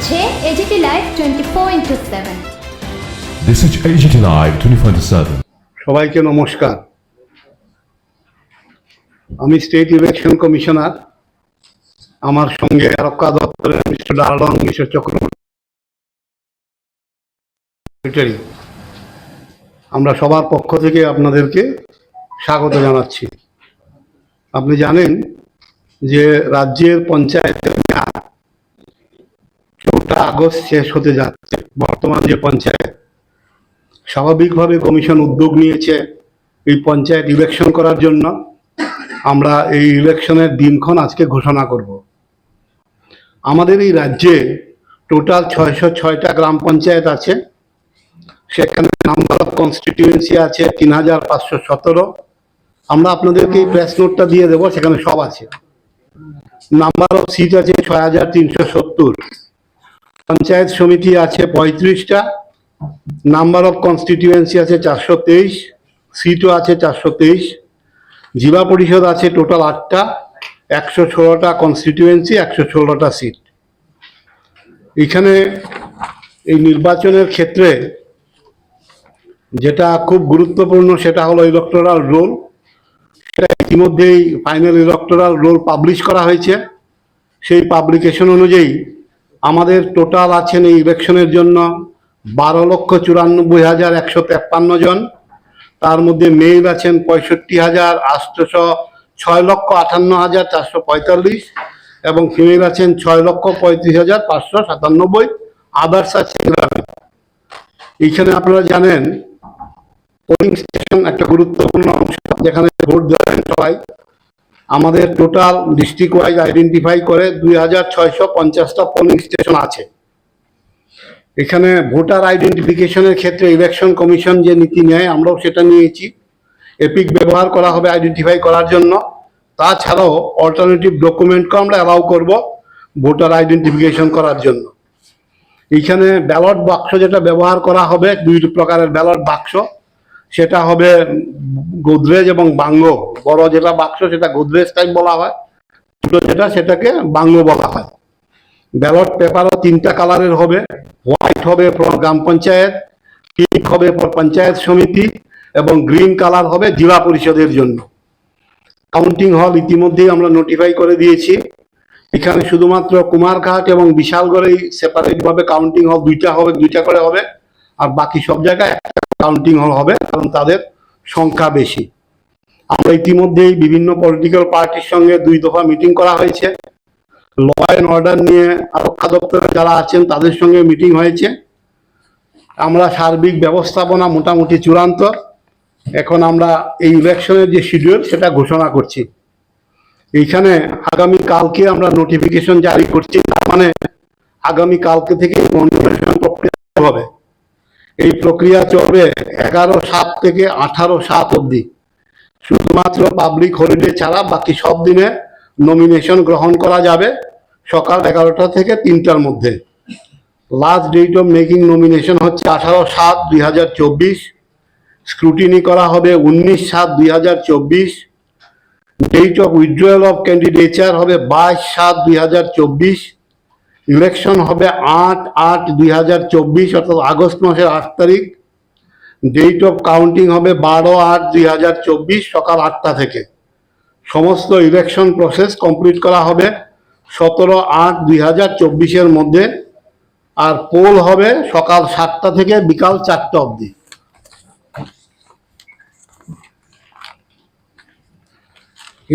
হচ্ছে AGT live 24/7। This is AGT Live 24/7. সবাইকে নমস্কার। আমি স্টেট ইলেকশন কমিশনার। আমার সঙ্গে আরক্ষা দপ্তরের মিস্টার ডালডন, মিস্টার চক্রবর্তী, আমরা সবার পক্ষ থেকে আপনাদেরকে স্বাগত জানাচ্ছি। আপনি জানেন যে রাজ্যের পঞ্চায়েতের মেয়াদ 4 আগস্ট শেষ হতে যাচ্ছে। বর্তমান যে পঞ্চায়েত, স্বাভাবিকভাবে কমিশন উদ্যোগ নিয়েছে এই পঞ্চায়েত ইলেকশন করার জন্য। আমরা এই ইলেকশনের দিনক্ষণ আজকে ঘোষণা করব। আমাদের এই রাজ্যে টোটাল 606টা গ্রাম পঞ্চায়েত আছে। সেখানে নাম্বার অফ কনস্টিটিউয়েন্সি আছে 3517। আমরা আপনাদেরকে এই প্রেস নোটটা দিয়ে দেবো, সেখানে সব আছে। নাম্বার অফ সিট আছে 6370। পঞ্চায়েত সমিতি আছে 35টা। নাম্বার অফ কনস্টিটিউয়েন্সি আছে 423, সিটও আছে 423। জিলা পরিষদ আছে টোটাল 8টা, 116টা কনস্টিটিউয়েন্সি, 116টা সিট। এখানে এই নির্বাচনের ক্ষেত্রে যেটা খুব গুরুত্বপূর্ণ সেটা হলো ইলেকটোরাল রোল। সেটা ইতিমধ্যেই ফাইনাল ইলেকটোরাল রোল পাবলিশ করা হয়েছে। সেই পাবলিকেশন অনুযায়ী আমাদের টোটাল আছেন এই ইলেকশনের জন্য 12,94,153 জন। তার মধ্যে মেল আছেন 65,806, 6,58,445 এবং ফিমেল আছেন 6,35,597। আদার্স আছে 11। এইখানে আপনারা জানেন পোলিং স্টেশন একটা গুরুত্বপূর্ণ অংশ, যেখানে ভোট দেবেন সবাই। আমাদের টোটাল ডিস্ট্রিক্ট ওয়াইজ আইডেন্টিফাই করে 2650টা পোলিং স্টেশন আছে। এখানে ভোটার আইডেন্টিফিকেশনের ক্ষেত্রে ইলেকশন কমিশন যে নীতি নেয়, আমরাও সেটা নিয়েছি। এপিক ব্যবহার করা হবে আইডেন্টিফাই করার জন্য। তাছাড়াও অল্টারনেটিভ ডকুমেন্টকে আমরা অ্যালাউ করব ভোটার আইডেন্টিফিকেশন করার জন্য। এইখানে ব্যালট বাক্স যেটা ব্যবহার করা হবে, 2 প্রকারের ব্যালট বাক্স। সেটা হবে গোদরেজ এবং বাংলো। বড় যেটা বাক্স সেটা গোদরেজ টাইপ বলা হয়, ছোট যেটা সেটাকে বাংলো বলা হয়। ব্যালট পেপারও 3টা কালারের হবে। হোয়াইট হবে ফর গ্রাম পঞ্চায়েত, পিঙ্ক হবে ফর পঞ্চায়েত সমিতি এবং গ্রিন কালার হবে জেলা পরিষদের জন্য। কাউন্টিং হল ইতিমধ্যেই আমরা নোটিফাই করে দিয়েছি। এখানে শুধুমাত্র কুমারঘাট এবং বিশালগড়েই সেপারেটভাবে কাউন্টিং হল 2টা হবে, 2টা করে হবে। আর বাকি সব জায়গায় একটা কাউন্টিং হল হবে, কারণ তাদের সংখ্যা বেশি। আমরা ইতিমধ্যেই বিভিন্ন পলিটিক্যাল পার্টির সঙ্গে 2 দফা মিটিং করা হয়েছে। ল অ্যান্ড অর্ডার নিয়ে আরক্ষা দপ্তরে যারা আছেন তাদের সঙ্গে মিটিং হয়েছে। আমরা সার্বিক ব্যবস্থাপনা মোটামুটি চূড়ান্ত। এখন আমরা এই ইলেকশনের যে শিডিউল সেটা ঘোষণা করছি। এইখানে আগামী কালকে আমরা নোটিফিকেশন জারি করছি। তার মানে আগামী কালকে থেকে নমিনেশন প্রক্রিয়া হবে। এই প্রক্রিয়া চলবে 11/7 থেকে 18/7 অবধি। শুধুমাত্র পাবলিক হলিডে ছাড়া বাকি সব দিনে নমিনেশন গ্রহণ করা যাবে, সকাল 11টা থেকে 3টার মধ্যে। Last date of making nomination হচ্ছে 18/7/2024। স্ক্রুটিনি করা হবে 19/7/2024। Date of withdrawal of candidature হবে 22/7/2024। ইলেকশন হবে 8/8/2024, অর্থাৎ আগস্ট মাসের 8 তারিখ। ডেট অফ কাউন্টিং হবে 12/8/2024 সকাল 8টা থেকে। সমস্ত ইলেকশন প্রসেস কমপ্লিট করা হবে 17/8/2024 মধ্যে। আর পোল হবে সকাল 7টা থেকে বিকাল 4টা অবধি।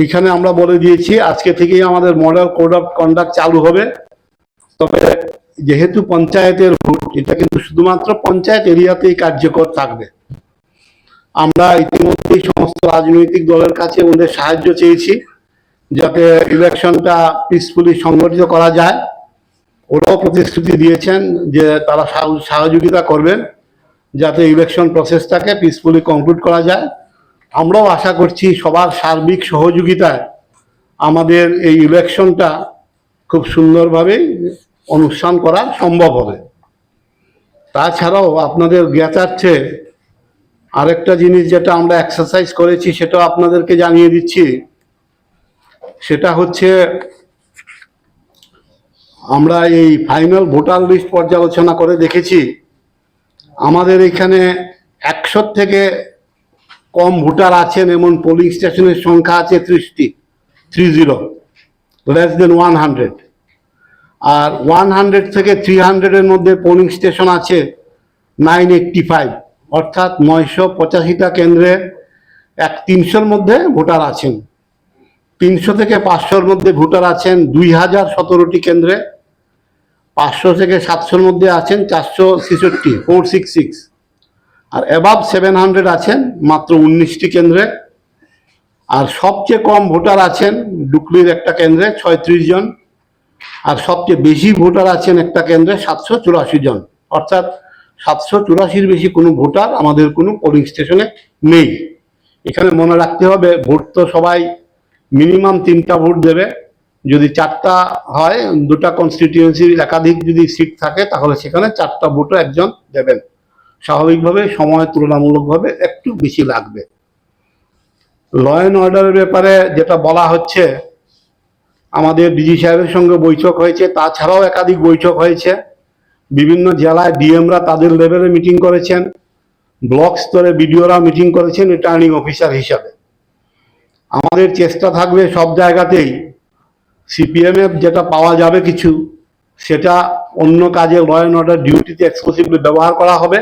এইখানে আমরা বলে দিয়েছি আজকে থেকেই আমাদের মডেল কোড অফ কন্ডাক্ট চালু হবে। তবে যেহেতু পঞ্চায়েতের ভোট, এটা কিন্তু শুধুমাত্র পঞ্চায়েত এরিয়াতেই কার্যকর থাকবে। আমরা ইতিমধ্যেই সমস্ত রাজনৈতিক দলের কাছে ওদের সাহায্য চেয়েছি যাতে ইলেকশনটা পিসফুলি সংগঠিত করা যায়। ওরাও প্রতিশ্রুতি দিয়েছেন যে তারা সহযোগিতা করবেন যাতে ইলেকশন প্রসেসটাকে পিসফুলি কনক্লুড করা যায়। আমরাও আশা করছি সবার সার্বিক সহযোগিতায় আমাদের এই ইলেকশনটা খুব সুন্দরভাবেই অনুষ্ঠান করা সম্ভব হবে। তাছাড়াও আপনাদের জ্ঞাতার্থে আরেকটা জিনিস যেটা আমরা এক্সারসাইজ করেছি সেটাও আপনাদেরকে জানিয়ে দিচ্ছি। সেটা হচ্ছে আমরা এই ফাইনাল ভোটার লিস্ট পর্যালোচনা করে দেখেছি আমাদের এখানে 100 থেকে কম ভোটার আছেন এমন পোলিং স্টেশনের সংখ্যা আছে 30 লেস দেন 100। আর 100 থেকে 300 এর মধ্যে পোলিং স্টেশন আছে 985, অর্থাৎ 985টা কেন্দ্রে 300-র মধ্যে ভোটার আছেন। 300 থেকে 500-র মধ্যে ভোটার আছেন 2017টি কেন্দ্রে। 500 থেকে 700-র মধ্যে আছেন 466 আর অ্যাবাভ 700 আছেন মাত্র 19টি কেন্দ্রে। আর সবচেয়ে কম ভোটার আছেন ডুকলির একটা কেন্দ্রে 36 জন, আর সবচেয়ে বেশি ভোটার আছেন একটা কেন্দ্রে 784 জন, অর্থাৎ 784-র বেশি কোনো ভোটার আমাদের কোনো পোলিং স্টেশনে নেই। এখানে মনে রাখতে হবে ভোট তো সবাই মিনিমাম 3টা ভোট দেবে। যদি 4টা হয়, 2টা কনস্টিটিউয়েন্সির একাধিক যদি সিট থাকে তাহলে সেখানে 4টা ভোটও একজন দেবেন। স্বাভাবিকভাবে সময় তুলনামূলকভাবে একটু বেশি লাগবে। ল অ্যান্ড অর্ডারের ব্যাপারে যেটা বলা হচ্ছে, আমাদের ডিজি সাহেবের সঙ্গে বৈঠক হয়েছে, তাছাড়াও একাধিক বৈঠক হয়েছে। বিভিন্ন জেলায় ডিএমরা তাদের লেভেলে মিটিং করেছেন, ব্লক স্তরে বিডিওরা মিটিং করেছেন রিটার্নিং অফিসার হিসাবে। আমাদের চেষ্টা থাকবে সব জায়গাতেই সিপিএমএফ যেটা পাওয়া যাবে কিছু, সেটা অন্য কাজে ল অ্যান্ড অর্ডার ডিউটিতে এক্সক্লুসিভলি ব্যবহার করা হবে।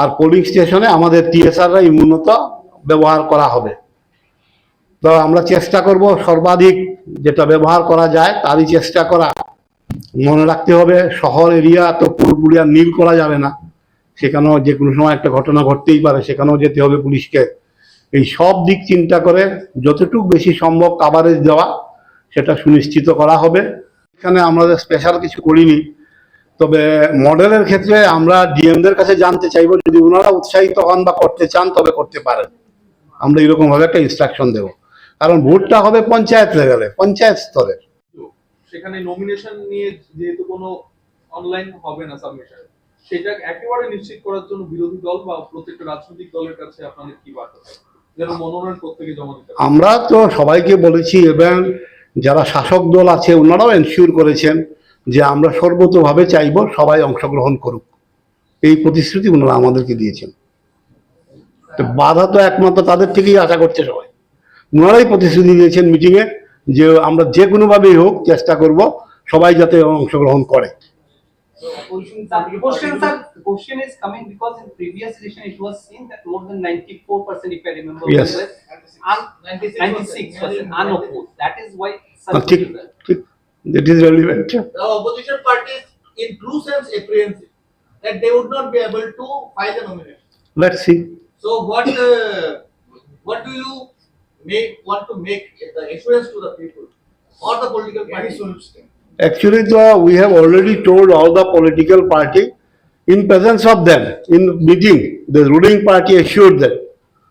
আর পোলিং স্টেশনে আমাদের টিএসআররাই মূলত ব্যবহার করা হবে। তো আমরা চেষ্টা করব সর্বাধিক যেটা ব্যবহার করা যায় তারই চেষ্টা করা। মনে রাখতে হবে শহর এরিয়া তো পুরোপুরি আর নীল করা যাবে না, সেখানেও যে কোনো সময় একটা ঘটনা ঘটতেই পারে, সেখানেও যেতে হবে পুলিশকে। এই সব দিক চিন্তা করে যতটুকু বেশি সম্ভব কাভারেজ দেওয়া সেটা সুনিশ্চিত করা হবে। এখানে আমরা স্পেশাল কিছু করিনি, তবে মডেলের ক্ষেত্রে আমরা ডিএমদের কাছে জানতে চাইবো, যদি ওনারা উৎসাহিত হন বা করতে চান তবে করতে পারেন। আমরা এরকম ভাবে একটা ইনস্ট্রাকশন দেবো, কারণ ভোটটা হবে পঞ্চায়েত লেভেলে, পঞ্চায়েত স্তরে। সেখানে নমিনেশন নিয়ে যেহেতু কোনো অনলাইন হবে না সাবমিশন, সেটা একেবারে নিশ্চিত করার জন্য বিরোধী দল বা প্রত্যেকটা রাজনৈতিক দলের কাছে আপনাদের কি বার্তা থাকবে, যেন মনোনয়ন প্রত্যেকে জমা দিতে পারে? আমরা তো সবাইকে বলেছি এবং যারা শাসক দল আছে ওনারাও এনশিওর করেছেন যে আমরা সর্বতোভাবে চাইব সবাই অংশগ্রহণ করুক, এই প্রতিশ্রুতি ওনারা আমাদেরকে দিয়েছেন। তো বাধা তো একমাত্র তাদের থেকেই আশা করছে সবাই। ওনারাই প্রতিশ্রুতি দিয়েছেন মিটিংয়ে যে আমরা যে কোনোভাবেই হোক চেষ্টা করব সবাই যাতে অংশগ্রহণ করে। The question is coming because in previous edition it was seen that more than 94%, if I remember Yes. well, 96% unopposed. That is why such ঠিক result. ঠিক, that is relevant. The opposition parties in true sense apprehensive that they would not be able to file a nomination. Let's see. So what do you want to make the assurance to the people or the political parties? Actually, we have already told all the political party in presence of them in meeting. The ruling party assured them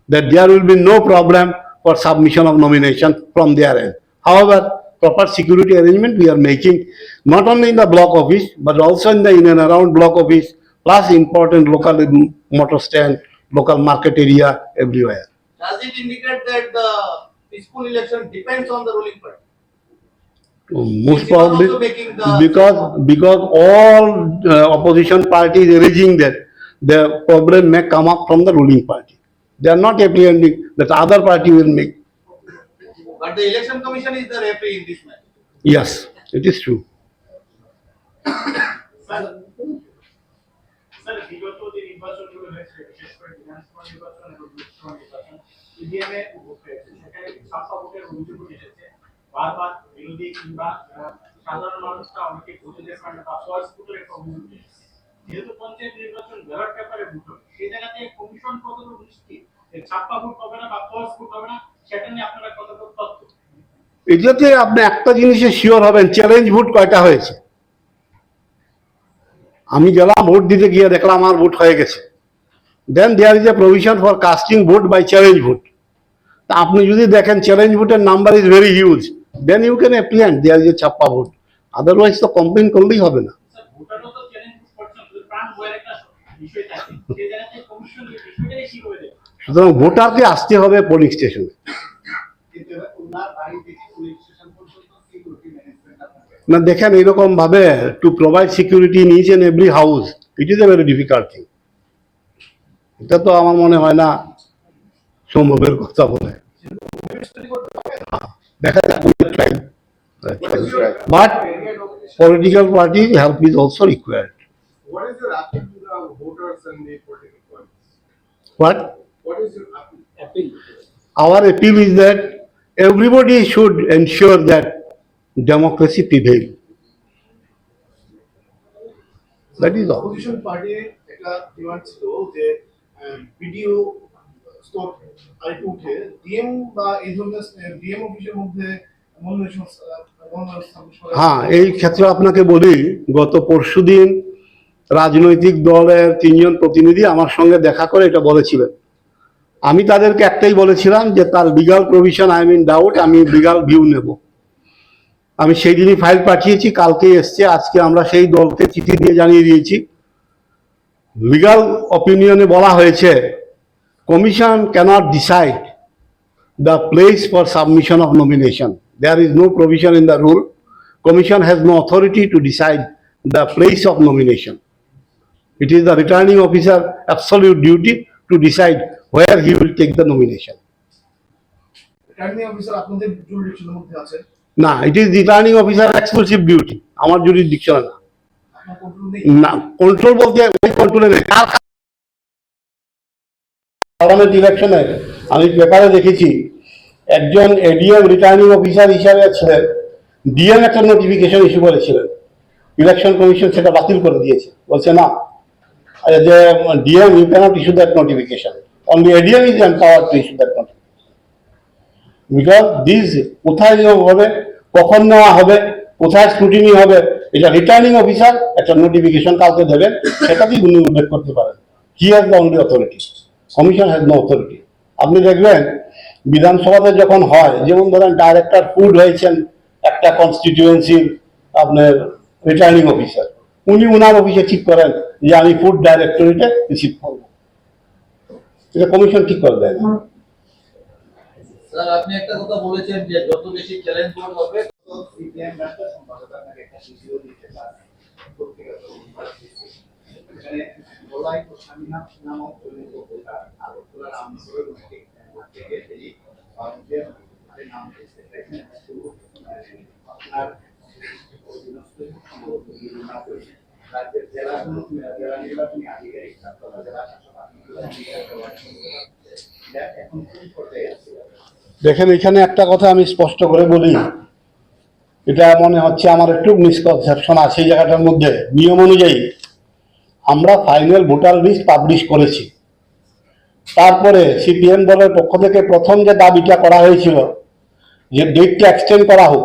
that there will be no problem for submission of nomination from their end. However, proper security arrangement we are making not only in the block office but also in and around block office, plus important local motor stand, local market area, everywhere. Does it indicate that the peaceful election depends on the ruling party? Most Is it probably also making the- because all opposition parties urging that the problem may come up from the ruling party. They are not apprehending that other party will make. But the election commission is the referee in this matter. Yes, it is true. Sir বিগত যে নির্বাচনগুলো হয়েছে, বিশেষ করে বিধানসভা নির্বাচন এবং লোকসভা নির্বাচন, ইভিএমে vote হয়েছে, সেখানে ছাপ্পা ভোটের অভিযোগ এসেছে। বারবার বিরোধী কিংবা সাধারণ মানুষরা অনেকে ভোট দিতে পারে না বা ফলস ভোটের একটা অভিযোগ এসেছে। যেহেতু পঞ্চায়েত নির্বাচন ব্যালট পেপারে ভোট হবে, সেই জায়গাতে কমিশন কতটুকু নিশ্চিত যে ছাপ্পা ভোট হবে না বা ফলস ভোট হবে না, সেটা নিয়ে আপনারা কতটুকু তথ্য? এটাতে আপনি একটা জিনিসে শিওর হবেন, চ্যালেঞ্জ ভোট কয়টা হয়েছে। আমি গেলাম ভোট দিতে গিয়ে দেখলাম আমার ভোট হয়ে গেছে, then there is a provision for casting vote by challenge vote. তা আপনি যদি দেখেন চ্যালেঞ্জ ভোটের number is very huge, then you can apprehend there is a ছাপ্পা ভোট। আদারওয়াইজ তো কমপ্লেন করলেই হবে না। স্যার ভোটারও তো চ্যালেঞ্জ করছেন, যদি প্রাণ বইয়ের একটা বিষয় থাকে, সেই জায়গাতে কমিশন বিষয়টাই কি করে দেবে? সুতরাং ভোটারকে আসতে হবে পোলিং স্টেশনে। না দেখেন এইরকম ভাবে to provide security in each and every house, it is a very difficult thing. এটা তো আমার মনে হয় না সম্ভবের কথা বলে। দেখা যাক, but political party help is also required. What is your appeal to the voters and the political parties? What? What is your appeal? Our appeal is that everybody should ensure that democracy prevail. That is all. Opposition পার্টির একটা demand ছিল যে video stock আরেকটু উঠে DM বা এই ধরনের DM অফিসের মধ্যে মনোনয়ন হ্যাঁ, এই ক্ষেত্রে আপনাকে বলি, গত পরশুদিন রাজনৈতিক দলের 3 জন প্রতিনিধি আমার সঙ্গে দেখা করে এটা বলেছিলেন। আমি তাদেরকে একটাই বলেছিলাম যে তার legal provision I mean doubt, আমি লিগাল ভিউ নেব। আমি সেই দিনই ফাইল পাঠিয়েছি, কালকেই এসছে। আজকে আমরা সেই দলকে চিঠি দিয়ে জানিয়ে দিয়েছি, লিগাল অপিনিয়নে বলা হয়েছে commission cannot decide the place for submission of nomination. There is no provision in the rule. Commission has no authority to decide the place of nomination. It is the returning officer absolute duty to decide where he will take the nomination. Returning officer আপনাদের জুরিডিকশনের মধ্যে আছে, না, it is returning officer exclusive duty. আমার jurisdiction না। আপনার control নেই। না, control বলতে ওই কন্ট্রোলে নেই। পার্লামেন্ট ইলেকশনে আমি পেপারে দেখেছি একজন এডিএম রিটার্নিং অফিসার হিসাবে ছিলেন, ডিএম একটা নোটিফিকেশন ইস্যু করেছিলেন, ইলেকশন কমিশন সেটা বাতিল করে দিয়েছে, বলছে না যে DM you cannot issue that notification, only ADM is empowered to issue that notification. Because this কোথায় নিয়োগ হবে, কখন নেওয়া হবে, কোথায় স্ক্রুটিনি হবে, এটা রিটার্নিং অফিসার একটা নোটিফিকেশন কাউকে দেবেন, সেটাতেই উনি উল্লেখ করতে পারেন। He has the only authority, commission has no authority. আপনি দেখবেন বিধানসভাতে যখন হয়, যেমন ধরেন ডাইরেক্টর ফুড হয়েছেন একটা কনস্টিটিউয়েন্সির আপনার রিটার্নিং অফিসার, উনি উনার অফিসে ঠিক করেন যে আমি ফুড ডাইরেক্টরেটে রিসিভ করব, এটা কমিশন ঠিক করে দেয় না। স্যার আপনি একটা কথা বলেছেন যে যত বেশি চ্যালেঞ্জ বোর্ড হবে সিপিএম রাষ্ট্র সম্পাদক আপনাকে একটা ভিডিও দিতে পারে পত্রিকা এখানে বলাই তো স্বামীনা নামক পরিচিত ভোটার আগরতলার আমসরে থেকে এই আমাদের নাম দিয়েছে এখানে আপনার অধীনস্থ রাজ্যের জেলা নির্বাচনী আধিকারিক জেলা শাসক এখন কি করতে আছে। দেখেন, এখানে একটা কথা আমি স্পষ্ট করে বলি, এটা মনে হচ্ছে আমার একটু মিসকনসেপশন আছে এই জায়গাটার মধ্যে। নিয়ম অনুযায়ী আমরা ফাইনাল ভোটার লিস্ট পাবলিশ করেছি, তারপরে সিপিএম দলের পক্ষ থেকে প্রথম যে দাবিটা করা হয়েছিল যে ডেটটা এক্সটেন্ড করা হোক,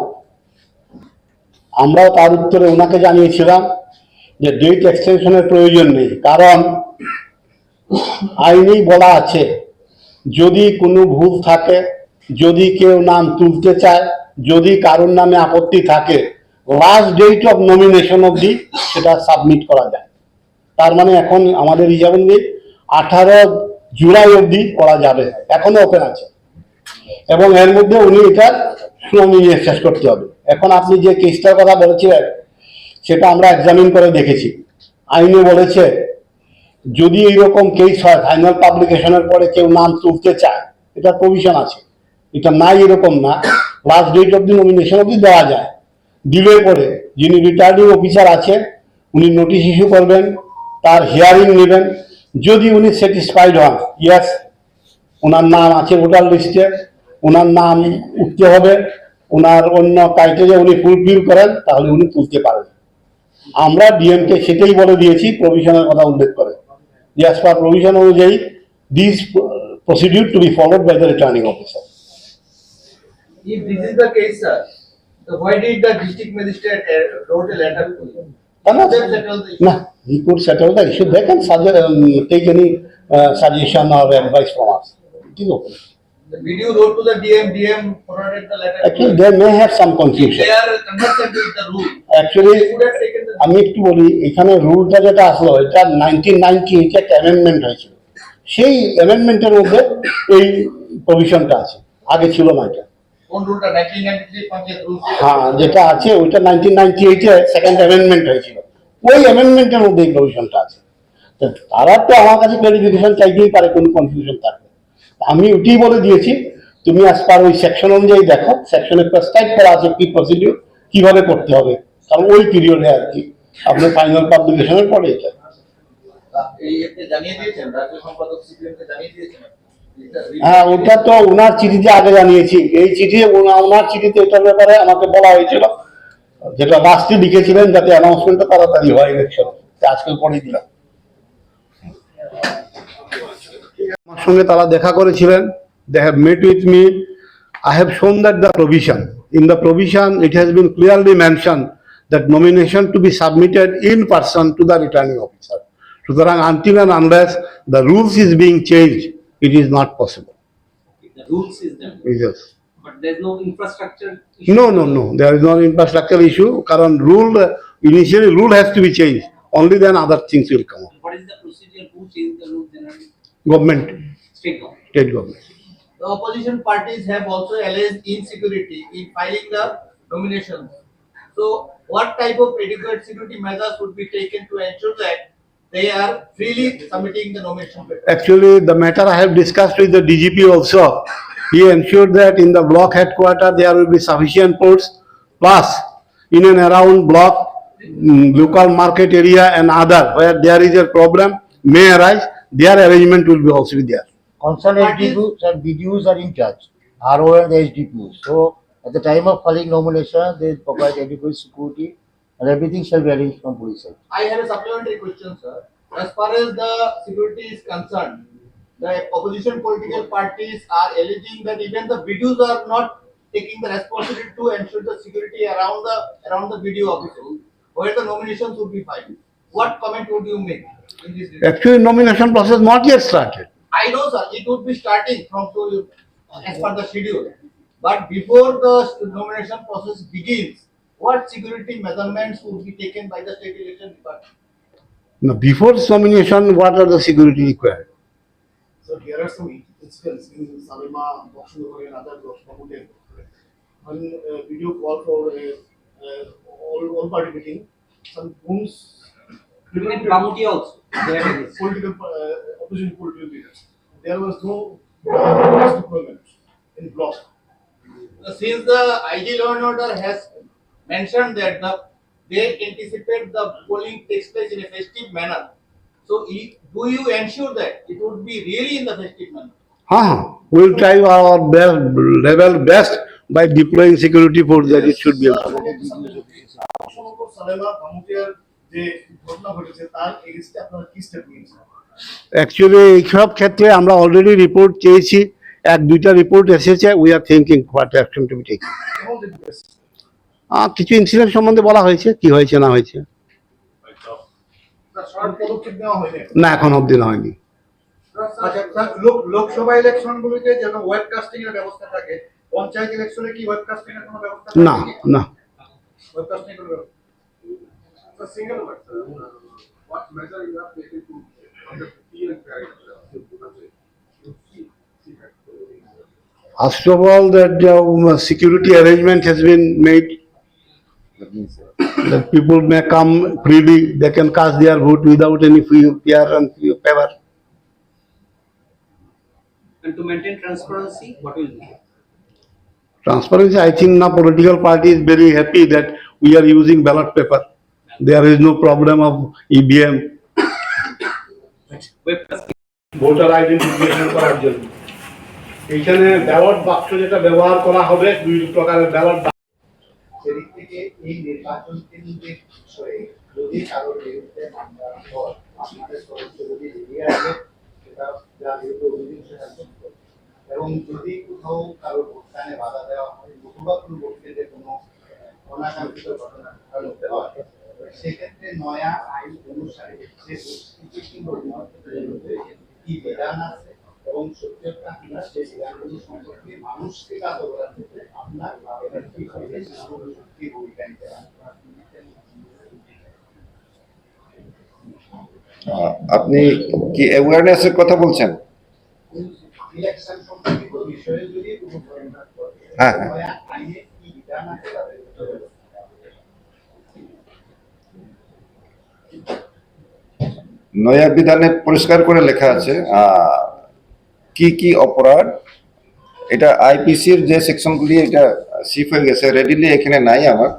আমরাও তার উত্তরে ওনাকে জানিয়েছিলাম যে ডেট এক্সটেনশনের প্রয়োজন নেই, কারণ আইনেই বলা আছে যদি কোনো ভুল থাকে, যদি কেউ নাম তুলতে চায়, যদি কারোর নামে আপত্তি থাকে, লাস্ট ডেট অফ নমিনেশন অবধি সেটা সাবমিট করা যায়। তার মানে এখন আমাদের যেমন 18 জুলাই অবধি করা যাবে, এখনো ওপেন আছে, এবং এর মধ্যে উনি এটা শুনানি নিয়ে শেষ করতে হবে। এখন আপনি যে কেসটার কথা বলেছিলেন সেটা আমরা এক্সামিন করে দেখেছি, আইনে বলেছে যদি এইরকম কেস হয় ফাইনাল পাবলিকেশনের পরে কেউ নাম তুলতে চায়, এটা প্রভিশন আছে, এটা নাই এরকম না, last date of the nomination অবধি দেওয়া যায়। দিলে পরে যিনি রিটার্নিং অফিসার আছে উনি নোটিশ ইস্যু করবেন, তার হিয়ারিং নেবেন, যদি উনি স্যাটিসফাইড হন ইয়াস ওনার নাম আছে ভোটার লিস্টে, ওনার নাম উঠতে হবে, ওনার অন্য ক্রাইটেরিয়া উনি ফুলফিল করেন, তাহলে উনি তুলতে পারেন। আমরা ডিএমকে সেটাই বলে দিয়েছি, প্রভিশনের কথা উল্লেখ করে, যে অ্যাজ পার প্রভিশন অনুযায়ী this procedure to be followed by the returning officer. if this is the case sir so why did the district magistrate wrote a letter to you Then settle the issue. না, he could settle the issue. They can take any suggestion or advice from us. It is open. The video wrote to the DM forwarded the letter. Actually, they may have some If confusion. they are conversant with the rule. Actually, They would have taken the. আমি একটু বলি, এখানে রুলটা যেটা আসলো এটা 1990 একটা amendment হয়েছিল, সেই অ্যামেন্ডমেন্টের মধ্যে এই প্রভিশনটা আছে, আগে ছিল না এটা। কোন রুলটা 1993 পঞ্চায়েত রুল? হ্যাঁ, যেটা আছে ওইটা 1998 সেকেন্ড অ্যামেন্ডমেন্ট হয়েছিল, ওই অ্যামেন্ডমেন্টের মধ্যে এই প্রভিশনটা আছে। তো তারা তো আমার কাছে ক্লারিফিকেশন চাইতেই পারে কোনো কনফিউশন থাকলে। আমি ওইটাই বলে দিয়েছি, তুমি আজ পার ওই সেকশন অনুযায়ী দেখো, সেকশনে প্রেসক্রাইব করা আছে কি প্রসিডিউর কিভাবে করতে হবে, কারণ ওই পিরিয়ডে আর কি আপনার ফাইনাল পাবলিকেশনের পরে এটা। এই এতে জানিয়ে দিয়েছেন রাজ্য সম্পাদক সিপিএমকে জানিয়ে দিয়েছেন? হ্যাঁ, ওটা তো ওনার চিঠিতে আগে জানিয়েছি। এই চিঠি ওনার চিঠিতে এটার ব্যাপারে আমাকে বলা হয়েছিল, যেটা লাস্টে লিখেছিলেন যাতে অ্যানাউন্সমেন্টটা তাড়াতাড়ি হয় ইলেকশন, আজকাল পরেই দিলাম। আমার সঙ্গে তারা দেখা করেছিলেন, they have met with me. I have shown that the provision, in the provision it has been clearly mentioned that nomination to be submitted in person to the returning officer. সুতরাং until and unless the rules is being changed, it is not possible. The rules is there, Yes. but there's no infrastructure issue. No, there is no infrastructure issue. Current rule, initially rule has to be changed. Only then other things will come up. What is the procedure? Who changed the rules generally? Government, State government. state government. The opposition parties have also alleged insecurity in filing the nominations. So what type of adequate security measures would be taken to ensure that they are freely submitting the nomination paper? Actually, the matter I have discussed with the DGP also. He ensured that in the block headquarters there will be sufficient ports, plus in and around block, local market area and other where there is a problem may arise, their arrangement will be also be there. Concerned What is- SDPUs and BDUs are in charge, RO and the SDPUs. So at the time of filing nomination, they provide adequate security and everything shall be arranged from police side. I have a supplementary question, sir. As far as the security is concerned, the opposition political parties are alleging that even the BDOs are not taking the responsibility to ensure the security around the BDO offices, where the nominations would be filed. What comment would you make in this regard? Actually, nomination process not yet started. I know, sir, it would be starting from as per the schedule. But before the nomination process begins, what security measurements would be taken by the state election department? Now, before nomination, what are the security required? So there are some incidents in Salima, Boxing and other blocks, when video call for all party meeting, some rooms Even in Kamuti also, they had this. political opposition political leaders. There was no deployment in block. Since the IG law and order has mentioned that they anticipate the polling takes place in a festive manner. So do you ensure that it would be really in the festive manner? We'll try our level best by deploying security force that it should be able to. সমগ্র সালেমা কামুটিয়ার যে ঘটনা ঘটেছে তার এগেইনস্টে আপনারা কি step নিয়েছেন? Actually এইসব ক্ষেত্রে আমরা অলরেডি রিপোর্ট চেয়েছি, এক দুইটা রিপোর্ট এসেছে, we are thinking what action to be taken. কেমন দেখবেন? কিছু ইনসিডেন্ট সম্বন্ধে বলা হয়েছে, কি হয়েছে না হয়েছে, শর্ট পদক্ষেপ নেওয়া হয়নি। না এখন অব্দি না হয়নি। আচ্ছা স্যার, লোকসভা ইলেকশনগুলিতে যেন ওয়েবকাস্টিং এর ব্যবস্থা থাকে, পঞ্চায়েত ইলেকশনে কি ওয়েবকাস্টিং এর কোনো ব্যবস্থা না না ওয়েবকাস্টিং এর ব্যবস্থা single ward what measure you have taken to fear First of all, that security arrangement has been made. That people may come freely, they can cast their vote without any fear and favor. And to maintain transparency, what will be? Transparency, I think now political party is very happy that we are using ballot paper. There is no problem of EVM. Voter identification করার জন্য এইখানে ballot বাক্স যেটা ব্যবহার করা হবে, দুই প্রকারের ব্যালট বাক্স। সেদিক থেকে এই নির্বাচন কেন্দ্রিক বিষয়ে যদি কারোর বিরুদ্ধে মামলার পর আপনাদের সদস্য যদি এগিয়ে আসে, সেটা যার বিরুদ্ধে অভিযোগ সেটা সত্য। এবং যদি কোথাও কারোর ভোটদানে বাধা দেওয়া হয়, নতুবা কোনো ভোটকেন্দ্রে কোনো অনাকাঙ্ক্ষিত ঘটনা ঘটাতে হয়, সেক্ষেত্রে নয়া আইন অনুসারে যে কি বিধান আছে এবং সত্যতা কিনা সেই বিধানগুলি সম্পর্কে মানুষকে কাজ করার ক্ষেত্রে আপনার কি ভূমিকা নিতে আপনি কি অ্যাওয়ারনেসের কথা বলছেন? ইলেকশন সম্পর্কিত বিষয়ে যদি কোনো হ্যাঁ হ্যাঁ আইনে কি বিধান আছে তাদের নয়া বিধানে পরিষ্কার করে লেখা আছে কি কি অপরাধ, এটা আইপিসির যে সেকশনগুলি এটা শিফট হয়ে গেছে, রেডিলি এখানে নাই আমার,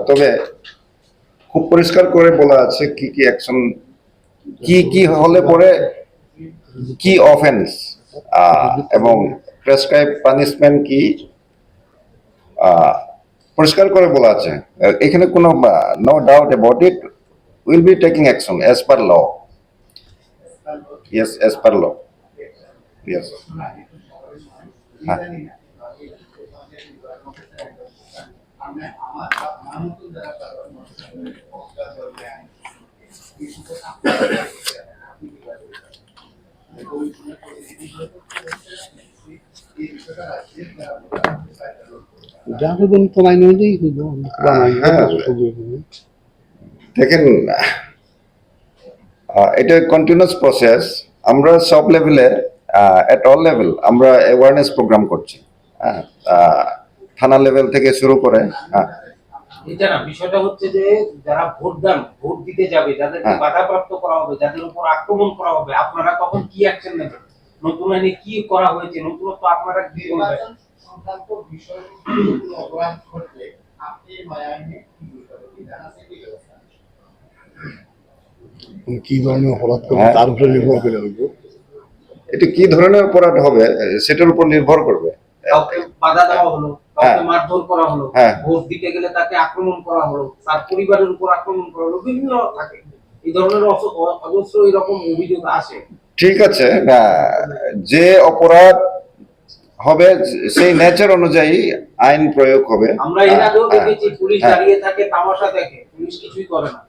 তবে খুব পরিষ্কার করে বলা আছে কি কি অ্যাকশন, কি কি হলে পরে কি অফেন্স, এবং প্রেসক্রাইব পানিশমেন্ট কি, পরিষ্কার করে বলা আছে। এখানে কোনো no doubt about it, will be taking action as per law. Yes, as per law. Yes. দেখেন, এটা কন্টিনিউয়াস প্রসেস। আমরা সব লেভেলে, এট অল লেভেল আমরা অ্যাওয়ারনেস প্রোগ্রাম করছি, থানা লেভেল থেকে শুরু করে। এটা না, বিষয়টা হচ্ছে যে যারা ভোট দিতে যাবে, যাদেরকে বাধাপ্রাপ্ত করা হবে, যাদের উপর আক্রমণ করা হবে, আপনারা তখন কি অ্যাকশন নেবেন? নতুন আইনে কি করা হয়েছে, নতুনত্ব আপনারা কি বলবেন? সংক্রান্ত বিষয়ে কোনো অপরাধ ঘটলে আপনি নয়া আইনে কি বিধান আছে কি ব্যবস্থা কি ধরনের অপরাধ করবে তার উপরে নির্ভর করে এটা কি ধরনের অপরাধ হবে সেটার উপর নির্ভর করবে। কাউকে বাধা দেওয়া হলো, কাউকে মারধর করা হলো, ভোট দিতে গেলে তাকে আক্রমণ করা হলো, তার পরিবারের উপর আক্রমণ করা হলো, বিভিন্ন থাকে এই ধরনের অজস্র এরকম অভিযোগ আসে। ঠিক আছে, যে অপরাধ হবে সেই নেচার অনুযায়ী আইন প্রয়োগ হবে। আমরা এর আগেও দেখেছি পুলিশ দাঁড়িয়ে থাকে, তামাশা দেখে, পুলিশ কিছুই করে না।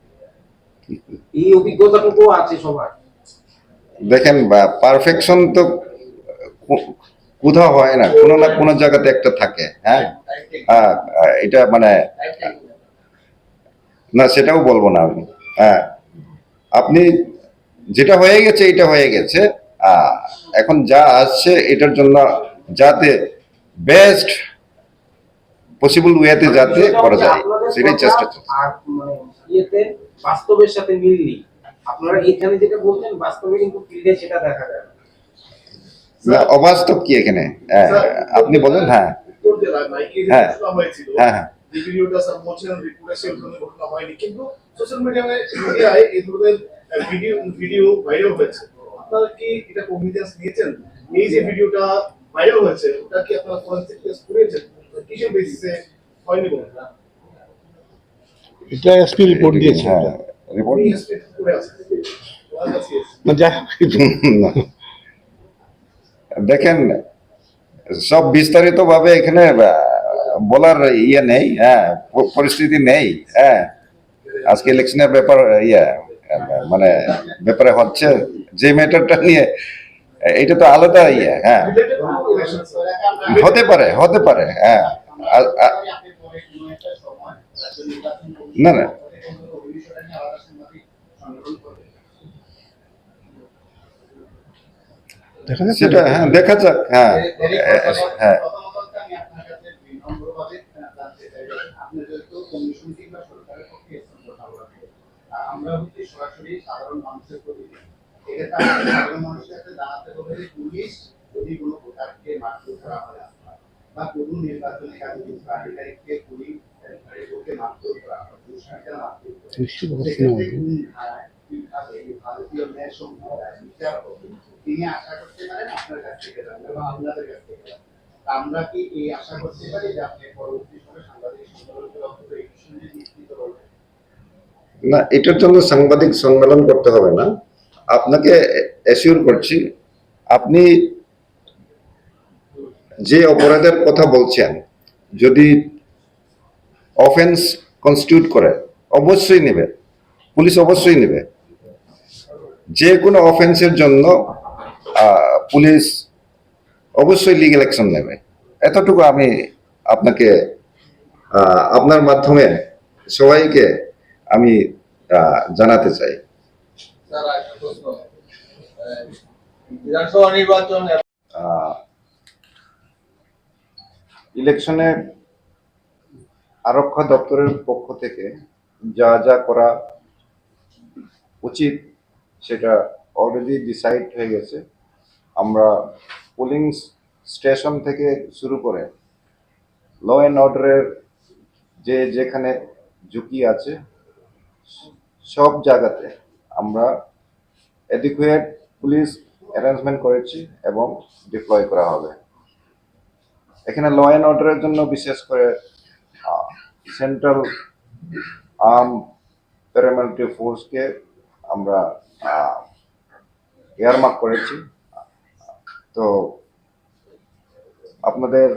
এই অভিজ্ঞতাটুকু আছে সবার। দেখেন, পারফেকশন তো কোথাও হয় না, কোনো না কোনো জায়গাতে একটা থাকে। হ্যাঁ, এটা মানে না, সেটাও বলবো না আমি। হ্যাঁ, আপনি যেটা হয়ে গেছে এটা হয়ে গেছে, এখন যা আসছে এটার জন্য যাতে বেস্ট পসিবল ওয়েতে যাতে করা যায় সেটাই চেষ্টা করছি। আর মানে ইয়েতে বাস্তবের সাথে মিল নেই। আপনারা এখানে যেটা বলছেন বাস্তবে কিন্তু ফিল্ডে সেটা দেখা যায় না। অবাস্তব কি এখানে? আপনি বলেন। হ্যাঁ হ্যাঁ হ্যাঁ হ্যাঁ যে ভিডিওটা স্যার বলছেন রিপোর্টে সেই ধরনের ঘটনা হয়নি, কিন্তু সোশ্যাল মিডিয়ায় এই ধরনের ভিডিও ভাইরাল হয়েছে। আপনারা কি এটা কনফিডেন্স নিয়েছেন? এই যে ভিডিওটা ভাইরাল হয়েছে ওটা কি আপনারা ফরেনসিক টেস্ট করেছেন? কিসের বেসিসে হয়নি বলেন? এটা এসপি রিপোর্ট দিয়েছে। রিপোর্ট করে আছে দেখেন, সব বিস্তারিত ভাবে এখানে বলার ইয়ে নেই। হ্যাঁ, পরিস্থিতি নেই। হ্যাঁ, আজকে ইলেকশনের ব্যাপার মানে ব্যাপারে হচ্ছে যে ম্যাটারটা নিয়ে, এটা তো আলাদা ইয়ে। হ্যাঁ, হতে পারে। হ্যাঁ, না না, সেটা হ্যাঁ দেখা যাক। হ্যাঁ হ্যাঁ আমরা হচ্ছে সরাসরি সাধারণ মানুষের প্রতি সাধারণ মানুষের কাছে জানাতে হবে যে পুলিশ যদি কোনো ভোটারকে মারধর করা হয় বা কোনো নির্বাচনী কাজে আধিকারিককে পুলিশ মারধর করা হয়, ভারতীয় ন্যায় সম্প্রদায় বিচার হবে, তিনি আশা করতে পারেন আপনার কাছ থেকে জানবেন বা আপনাদের কাছ থেকে জানবেন। আমরা কি এই আশা করতে পারি যে আপনি পরবর্তী সময়ে সাংবাদিক সম্মেলনের অন্তত এই বিষয়ে নিশ্চিত করবেন? না, এটার জন্য সাংবাদিক সম্মেলন করতে হবে না। আপনাকে অ্যাসিওর করছি, আপনি যে অপরাধের কথা বলছেন যদি অফেন্স কনস্টিটিউট করে অবশ্যই নেবে, পুলিশ অবশ্যই নেবে। যে কোনো অফেন্সের জন্য পুলিশ অবশ্যই লিগ্যাল অ্যাকশন নেবে। এতটুকু আমি আপনাকে আপনার মাধ্যমে সবাইকে আমি জানাতে চাই। বিধানসভা নির্বাচন ইলেকশনে আরক্ষা দপ্তরের পক্ষ থেকে যা যা করা উচিত সেটা অলরেডি ডিসাইড হয়ে গেছে। আমরা পোলিং স্টেশন থেকে শুরু করে ল অ্যান্ড অর্ডারের যেখানে ঝুঁকি আছে সব জায়গাতে আমরা অ্যাডিকুয়েট পুলিশ অ্যারেঞ্জমেন্ট করেছি এবং ডিপ্লয় করা হবে। এখানে ল অ্যান্ড অর্ডারের জন্য বিশেষ করে সেন্ট্রাল আর্ম প্যারামিলিটারি ফোর্সকে আমরা এয়ারমার্ক করেছি। তো আপনাদের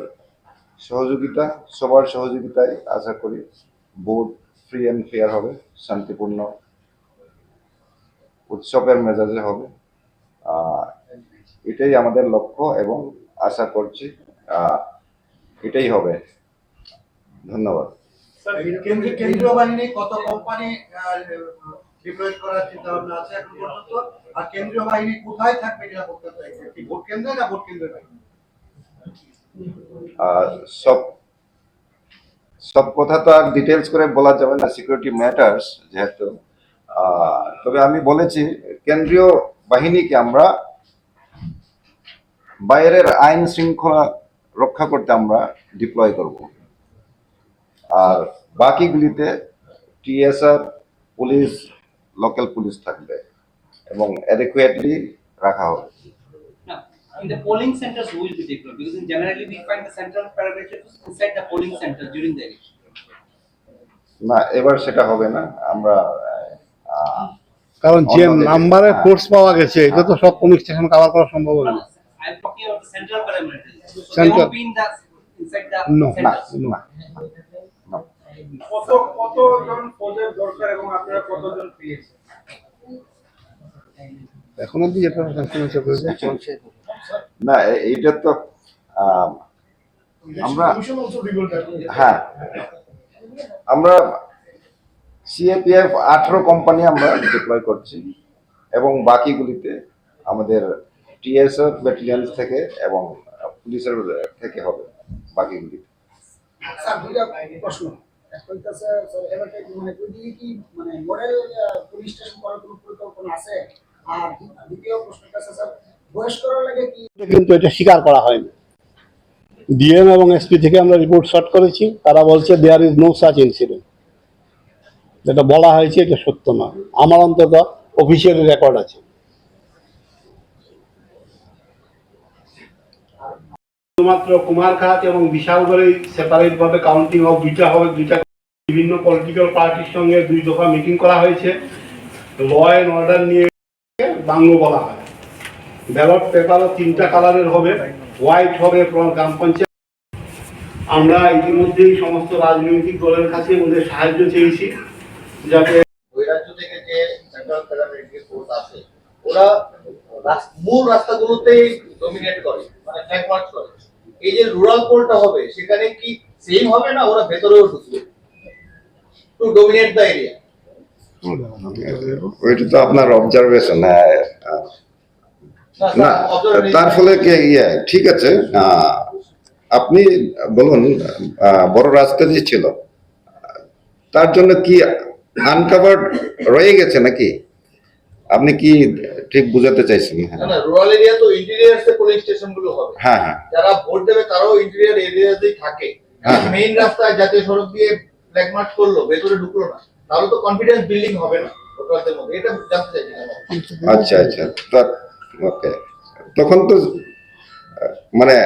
সহযোগিতা, সবার সহযোগিতায় আশা করি ভোট ফ্রি অ্যান্ড ফেয়ার হবে, শান্তিপূর্ণ উৎসবের মেজাজে হবে। এটাই আমাদের লক্ষ্য এবং আশা করছি এটাই হবে। ধন্যবাদ। কেন্দ্রীয় বাহিনী কত কোম্পানি ডিপ্লয় করার চিন্তা ভাবনা আছে এখন পর্যন্ত, আর কেন্দ্রীয় বাহিনী কোথায় থাকবে নিরাপত্তা চাইছে, কি ভোট কেন্দ্রে না ভোট কেন্দ্রে বাহিনী? সব কথা তো আর ডিটেলস করে বলা যাবে না, সিকিউরিটি ম্যাটার্স যেহেতু। তবে আমি বলেছি কেন্দ্রীয় বাহিনীকে আমরা বাইরের আইন শৃঙ্খলা রক্ষা করতে আমরা ডিপ্লয় করব, আর বাকিগুলিতে টিএসআর পুলিশ, লোকাল পুলিশ থাকবে এবং অ্যাডিকুয়েটলি রাখা হবে। Now, in the polling centers, who will be deployed? Because in generally we find the central paramilitaries inside the polling center during the election. না, এবার সেটা হবে না। আমরা কারণ যে নাম্বারে ফোর্স পাওয়া গেছে এটা তো সব পুলিশ স্টেশন কভার করা সম্ভব হবে না। I'm talking about the central paramilitaries. So they Central. won't be in the inside the No. centers. কতজন ফৌজের দরকার এবং আপনারা কতজন পেয়েছেন? এখন অব্দি যেটা সমস্যা করেছে না, এইটা তো আমরা হ্যাঁ আমরা সিএপিএফ 18 কোম্পানি আমরা ডিপ্লয় করছি এবং বাকিগুলিতে আমাদের টিএসএফ ব্যাটালিয়ন থেকে এবং পুলিশের থেকে হবে বাকিগুলিতে। স্যার দুইটা প্রশ্ন, একটা হচ্ছে স্যার এবারে মানে ওইদিকে কি মানে মডেল পুলিশ স্টেশন করার কোনো পরিকল্পনা আছে? আর দ্বিতীয় প্রশ্নটা আছে স্যার, বয়স্করা লাগে কি? কিন্তু এটা স্বীকার করা হয়নি। ডিএম এবং এসপি থেকে আমরা রিপোর্ট শর্ট করেছি, তারা বলছে there is no such incident. যেটা বলা হয়েছে এটা সত্য না, আমার অন্তত অফিসিয়াল রেকর্ড আছে। শুধুমাত্র কুমারঘাট এবং বিশালগড়ে সেপারেট ভাবে কাউন্টিং অফ দুইটা হবে, দুইটা বিভিন্ন পলিটিক্যাল পার্টির সঙ্গে 2 দফা মিটিং করা হয়েছে। ল অ্যান্ড অর্ডার নিয়ে বাংলো বলা হয়। ব্যালট পেপারও 3টা কালারের হবে, হোয়াইট হবে গ্রাম পঞ্চায়েত। আমরা ইতিমধ্যেই সমস্ত রাজনৈতিক দলের কাছে ওদের সাহায্য চেয়েছি যাতে ওই রাজ্য থেকে যে সেন্ট্রাল প্যারামিলিটারি ফোর্স আছে ওরা মূল রাস্তাগুলোতেই ডমিনেট করে, মানে ফ্ল্যাগ মার্চ করে। এই যে রুরাল পোলটা হবে সেখানে কি সেম হবে না ওরা ভেতরেও ঢুকবে টু ডমিনেট দ্য এরিয়া? ওইটা তো আপনার অবজারভেশন। না, তার ফলে কি ঠিক আছে, আপনি বলুন বড় রাস্তা যে ছিল তার জন্য কি আনকভার্ড রয়ে গেছে নাকি? আপনি কি ঠিক বুঝাতে চাইছেন? না, রুরাল এরিয়া তো ইন্টেরিয়রসে পুলিশ স্টেশন গুলো হবে। হ্যাঁ হ্যাঁ, যারা ভোট দেবে তারাও ইন্টেরিয়র এরিয়াতেই থাকে। মেইন রাস্তায় জাতীয় সড়ক দিয়ে ফ্ল্যাগ মার্চ করলো, ভেতরে ঢুকলো না, তাহলে তো কনফিডেন্স বিল্ডিং হবে না ভোটারদের মধ্যে। এটা জানতে চাইছি। আচ্ছা আচ্ছা, ওকে। তখন তো মানে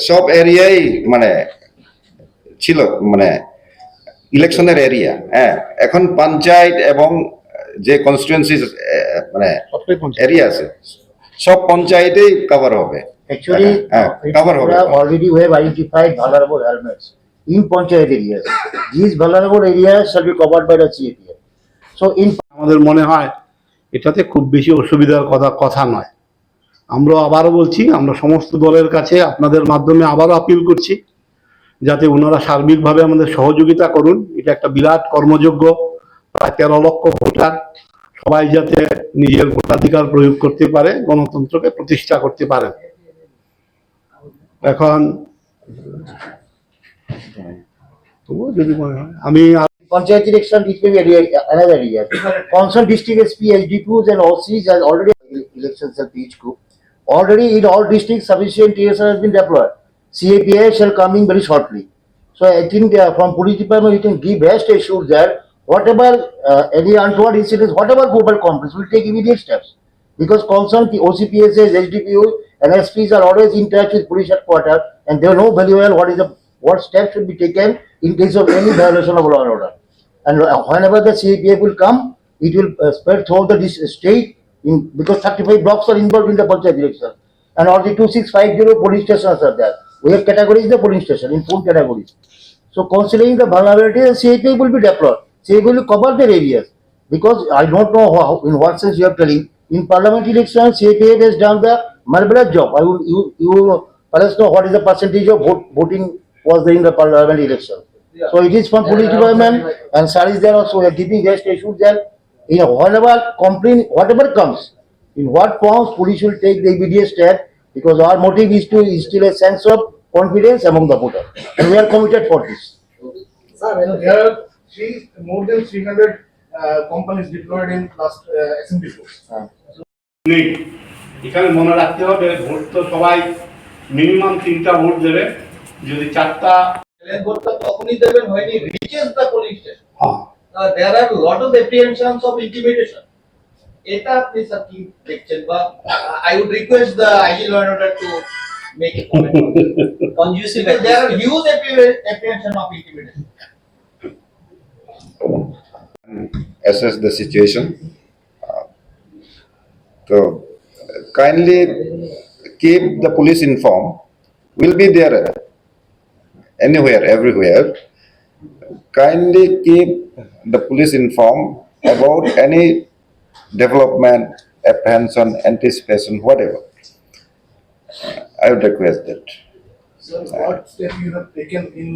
সব এরিয়াই মানে ছিল মানে ইলেকশনের এরিয়া। হ্যাঁ, এখন পঞ্চায়েত এবং যে কনস্টিটুয়েন্সি মানে এরিয়া আছে সব পঞ্চায়েতেই কভার হবে। Actually, cover হবে। already we have identified vulnerable elements in Panchayat areas. These vulnerable areas shall be covered by the CAPF. So in আমাদের মনে হয় এটাতে খুব বেশি অসুবিধার কথা নয়। আমরা আবারও বলছি, আমরা সমস্ত দলের কাছে আপনাদের মাধ্যমে আবারও আপিল করছি যাতে ওনারা সার্বিকভাবে আমাদের সহযোগিতা করুন। এটা একটা বিরাট কর্মযজ্ঞ, প্রায় 13 লক্ষ ভোটার, সবাই যাতে নিজের ভোটাধিকার প্রয়োগ করতে পারে, গণতন্ত্রকে প্রতিষ্ঠা করতে পারেন। এখন তবুও যদি মনে হয় আমি Panchayat election, it may be another area. Concerned district SP, SDPUs and OCs has already elections at each group. Already in all districts, sufficient TSR has been deployed. CAPI shall come in very shortly. So I think from police department, we can give best assurance that whatever any untoward incidents, whatever global complex will take immediate steps. Because concerned the OCPSs, SDPU and SPs are always in touch with police headquarters and they know very well what steps should be taken in case of any violation of law and order. And whenever the CAPF will come, it will spread throughout the state because 35 blocks are involved in the Panchayat election. And all the 2650 police stations are there. We have categorized the polling station in 4 categories. So considering the vulnerability, the CAPF will be deployed. CAPF will cover their areas. Because I don't know how, in what sense you are telling, in parliament elections, CAPF has done the marvelous job. You perhaps know what is the percentage of voting was there in the parliament election. So it is from police department and SAR is there also. We are giving rest issues that whenever complaint, whatever comes, in what forms police will take the immediate step because our motive is to instill a sense of confidence among the voters. And we are committed for this. Sir, there are more than 300 companies deployed in last assembly force. নেই এখানে মনে রাখতে হবে vote তো সবাই minimum 3টা vote দেবে যদি 4টা ভোটটা তখনই দেবেন হয়নি রিচেস দ্য পুলিশ স্টেশন হ্যাঁ there are lot of apprehensions of intimidation এটা আপনি স্যার কি দেখছেন বা I would request the IG law and order to make a comment Conducive there are huge apprehension of intimidation assess the situation. So kindly keep the police informed. We'll be there anywhere, everywhere. Kindly keep the police informed about any development, apprehension, anticipation, whatever. I would request that. Sir, what step you have taken in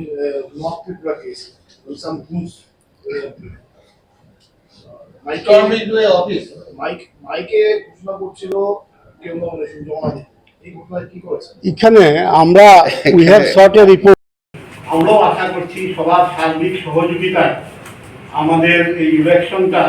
North Tripura case? Some goons. storm into a office মাইকে ঘোষণা করছিল কেউ nomination জমা দিতে এই ঘটনায় কি করেছে? এখানে আমরা we have short A report আমরাও আশা করছি সবার সার্বিক সহযোগিতায় আমাদের এই ইলেকশনটা